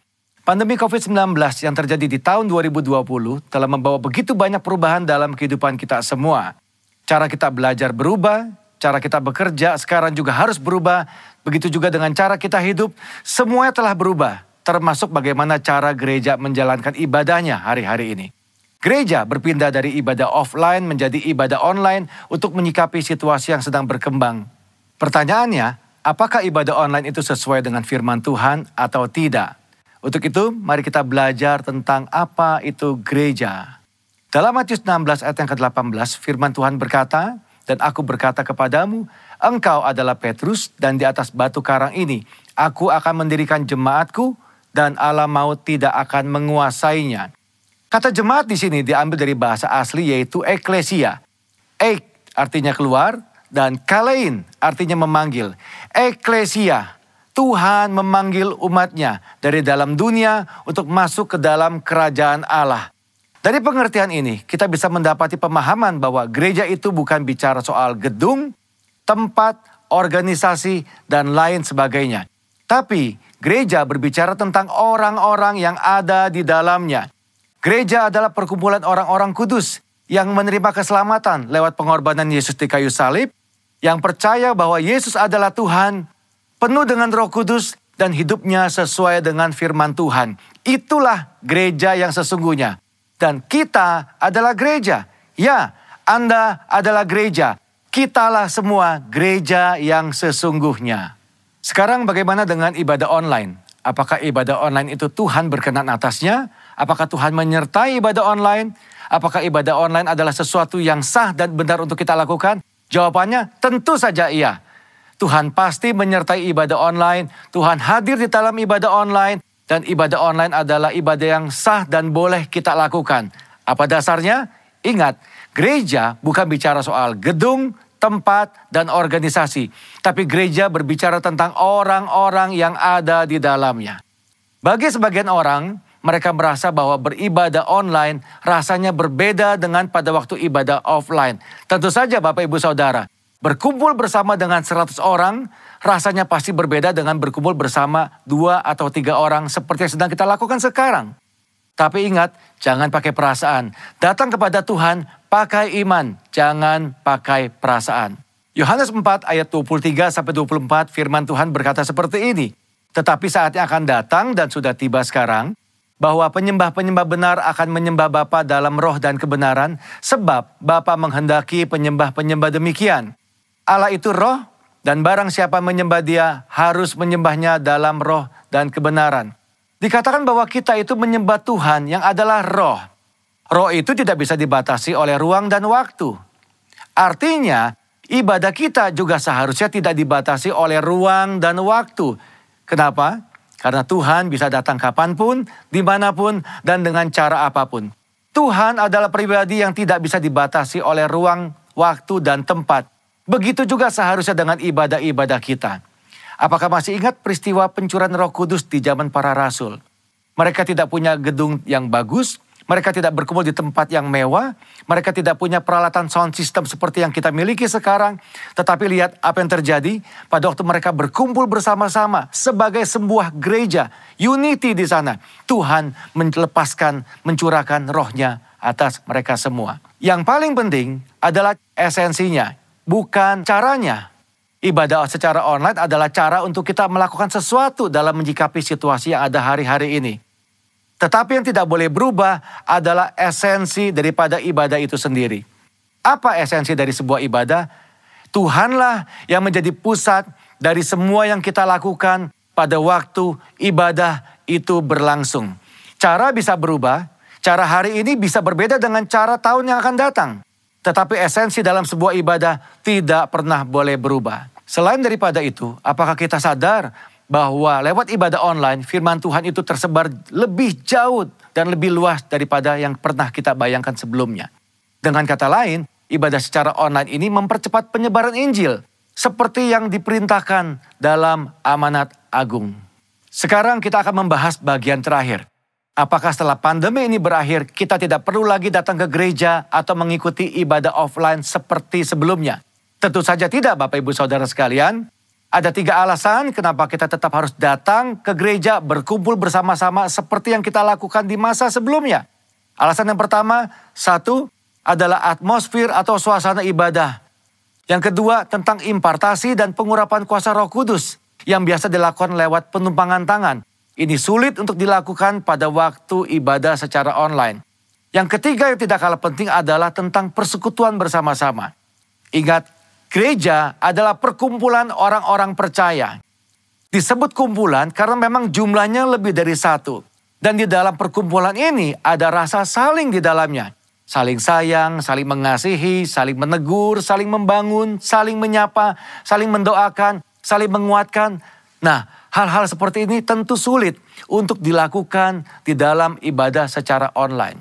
Pandemi COVID-19 yang terjadi di tahun 2020 telah membawa begitu banyak perubahan dalam kehidupan kita semua. Cara kita belajar berubah, cara kita bekerja sekarang juga harus berubah. Begitu juga dengan cara kita hidup, semuanya telah berubah. Termasuk bagaimana cara gereja menjalankan ibadahnya hari-hari ini. Gereja berpindah dari ibadah offline menjadi ibadah online untuk menyikapi situasi yang sedang berkembang. Pertanyaannya, apakah ibadah online itu sesuai dengan firman Tuhan atau tidak? Untuk itu, mari kita belajar tentang apa itu gereja. Dalam Matius 16 ayat yang ke-18, firman Tuhan berkata, Dan aku berkata kepadamu, engkau adalah Petrus, dan di atas batu karang ini aku akan mendirikan jemaatku, dan alam maut tidak akan menguasainya. Kata jemaat di sini diambil dari bahasa asli yaitu eklesia. Ek artinya keluar, dan kalein artinya memanggil. Eklesia, Tuhan memanggil umatnya dari dalam dunia untuk masuk ke dalam kerajaan Allah. Dari pengertian ini, kita bisa mendapati pemahaman bahwa gereja itu bukan bicara soal gedung, tempat, organisasi, dan lain sebagainya. Tapi gereja berbicara tentang orang-orang yang ada di dalamnya. Gereja adalah perkumpulan orang-orang kudus yang menerima keselamatan lewat pengorbanan Yesus di kayu salib, yang percaya bahwa Yesus adalah Tuhan, penuh dengan Roh Kudus, dan hidupnya sesuai dengan firman Tuhan. Itulah gereja yang sesungguhnya. Dan kita adalah gereja. Ya, Anda adalah gereja. Kitalah semua gereja yang sesungguhnya. Sekarang bagaimana dengan ibadah online? Apakah ibadah online itu Tuhan berkenan atasnya? Apakah Tuhan menyertai ibadah online? Apakah ibadah online adalah sesuatu yang sah dan benar untuk kita lakukan? Jawabannya tentu saja iya. Tuhan pasti menyertai ibadah online. Tuhan hadir di dalam ibadah online. Dan ibadah online adalah ibadah yang sah dan boleh kita lakukan. Apa dasarnya? Ingat, gereja bukan bicara soal gedung, tempat, dan organisasi. Tapi gereja berbicara tentang orang-orang yang ada di dalamnya. Bagi sebagian orang, mereka merasa bahwa beribadah online rasanya berbeda dengan pada waktu ibadah offline. Tentu saja Bapak Ibu Saudara, berkumpul bersama dengan 100 orang rasanya pasti berbeda dengan berkumpul bersama 2 atau 3 orang seperti yang sedang kita lakukan sekarang. Tapi ingat, jangan pakai perasaan. Datang kepada Tuhan pakai iman, jangan pakai perasaan. Yohanes 4 ayat 23-24 firman Tuhan berkata seperti ini. Tetapi saatnya akan datang dan sudah tiba sekarang, bahwa penyembah-penyembah benar akan menyembah Bapa dalam roh dan kebenaran, sebab Bapa menghendaki penyembah-penyembah demikian. Allah itu roh, dan barang siapa menyembah Dia harus menyembahnya dalam roh dan kebenaran. Dikatakan bahwa kita itu menyembah Tuhan yang adalah roh. Roh itu tidak bisa dibatasi oleh ruang dan waktu. Artinya, ibadah kita juga seharusnya tidak dibatasi oleh ruang dan waktu. Kenapa? Karena Tuhan bisa datang kapanpun, dimanapun, dan dengan cara apapun. Tuhan adalah pribadi yang tidak bisa dibatasi oleh ruang, waktu, dan tempat. Begitu juga seharusnya dengan ibadah-ibadah kita. Apakah masih ingat peristiwa pencurahan Roh Kudus di zaman para rasul? Mereka tidak punya gedung yang bagus, mereka tidak berkumpul di tempat yang mewah, mereka tidak punya peralatan sound system seperti yang kita miliki sekarang. Tetapi lihat apa yang terjadi pada waktu mereka berkumpul bersama-sama sebagai sebuah gereja, unity di sana. Tuhan mencurahkan rohnya atas mereka semua. Yang paling penting adalah esensinya. Bukan caranya. Ibadah secara online adalah cara untuk kita melakukan sesuatu dalam menyikapi situasi yang ada hari-hari ini. Tetapi yang tidak boleh berubah adalah esensi daripada ibadah itu sendiri. Apa esensi dari sebuah ibadah? Tuhanlah yang menjadi pusat dari semua yang kita lakukan pada waktu ibadah itu berlangsung. Cara bisa berubah, cara hari ini bisa berbeda dengan cara tahun yang akan datang. Tetapi esensi dalam sebuah ibadah tidak pernah boleh berubah. Selain daripada itu, apakah kita sadar bahwa lewat ibadah online, firman Tuhan itu tersebar lebih jauh dan lebih luas daripada yang pernah kita bayangkan sebelumnya. Dengan kata lain, ibadah secara online ini mempercepat penyebaran Injil, seperti yang diperintahkan dalam amanat agung. Sekarang kita akan membahas bagian terakhir. Apakah setelah pandemi ini berakhir, kita tidak perlu lagi datang ke gereja atau mengikuti ibadah offline seperti sebelumnya? Tentu saja tidak, Bapak Ibu Saudara sekalian. Ada 3 alasan kenapa kita tetap harus datang ke gereja, berkumpul bersama-sama seperti yang kita lakukan di masa sebelumnya. Alasan yang pertama, 1, adalah atmosfer atau suasana ibadah. Yang kedua, tentang impartasi dan pengurapan kuasa Roh Kudus yang biasa dilakukan lewat penumpangan tangan. Ini sulit untuk dilakukan pada waktu ibadah secara online. Yang ketiga yang tidak kalah penting adalah tentang persekutuan bersama-sama. Ingat, gereja adalah perkumpulan orang-orang percaya. Disebut kumpulan karena memang jumlahnya lebih dari 1. Dan di dalam perkumpulan ini ada rasa saling di dalamnya. Saling sayang, saling mengasihi, saling menegur, saling membangun, saling menyapa, saling mendoakan, saling menguatkan. Nah, hal-hal seperti ini tentu sulit untuk dilakukan di dalam ibadah secara online.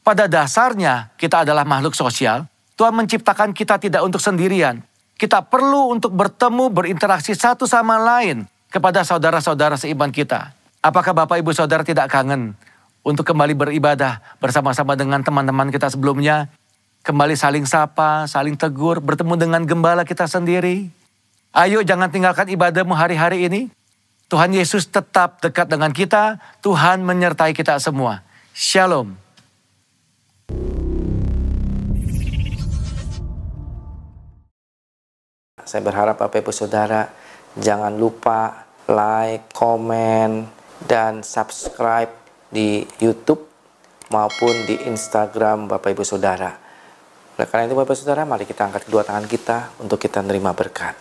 Pada dasarnya kita adalah makhluk sosial. Tuhan menciptakan kita tidak untuk sendirian. Kita perlu untuk bertemu, berinteraksi satu sama lain kepada saudara-saudara seiman kita. Apakah Bapak Ibu Saudara tidak kangen untuk kembali beribadah bersama-sama dengan teman-teman kita sebelumnya? Kembali saling sapa, saling tegur, bertemu dengan gembala kita sendiri. Ayo jangan tinggalkan ibadahmu hari-hari ini. Tuhan Yesus tetap dekat dengan kita. Tuhan menyertai kita semua. Shalom. Saya berharap Bapak Ibu Saudara jangan lupa like, komen, dan subscribe di YouTube maupun di Instagram Bapak Ibu Saudara. Oleh karena itu Bapak Ibu Saudara, mari kita angkat kedua tangan kita untuk kita menerima berkat.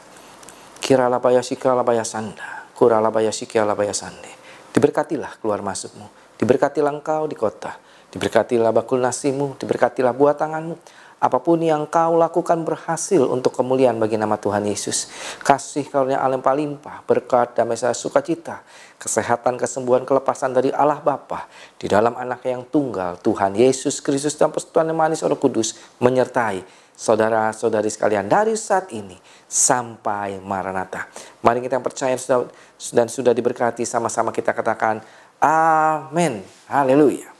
Kiralabaya sikralabaya sanda, kuralabaya sikralabaya sande. Diberkatilah keluar masukmu, diberkatilah engkau di kota, diberkatilah bakul nasimu, diberkatilah buah tanganmu. Apapun yang kau lakukan berhasil untuk kemuliaan bagi nama Tuhan Yesus. Kasih karunia Allah yang limpah, berkat, damai, sukacita, kesehatan, kesembuhan, kelepasan dari Allah Bapa di dalam Anak yang tunggal, Tuhan Yesus Kristus, dan persekutuan yang manis Roh Kudus menyertai saudara-saudari sekalian dari saat ini sampai Maranatha. Mari kita yang percaya dan sudah diberkati, sama-sama kita katakan amin. Haleluya.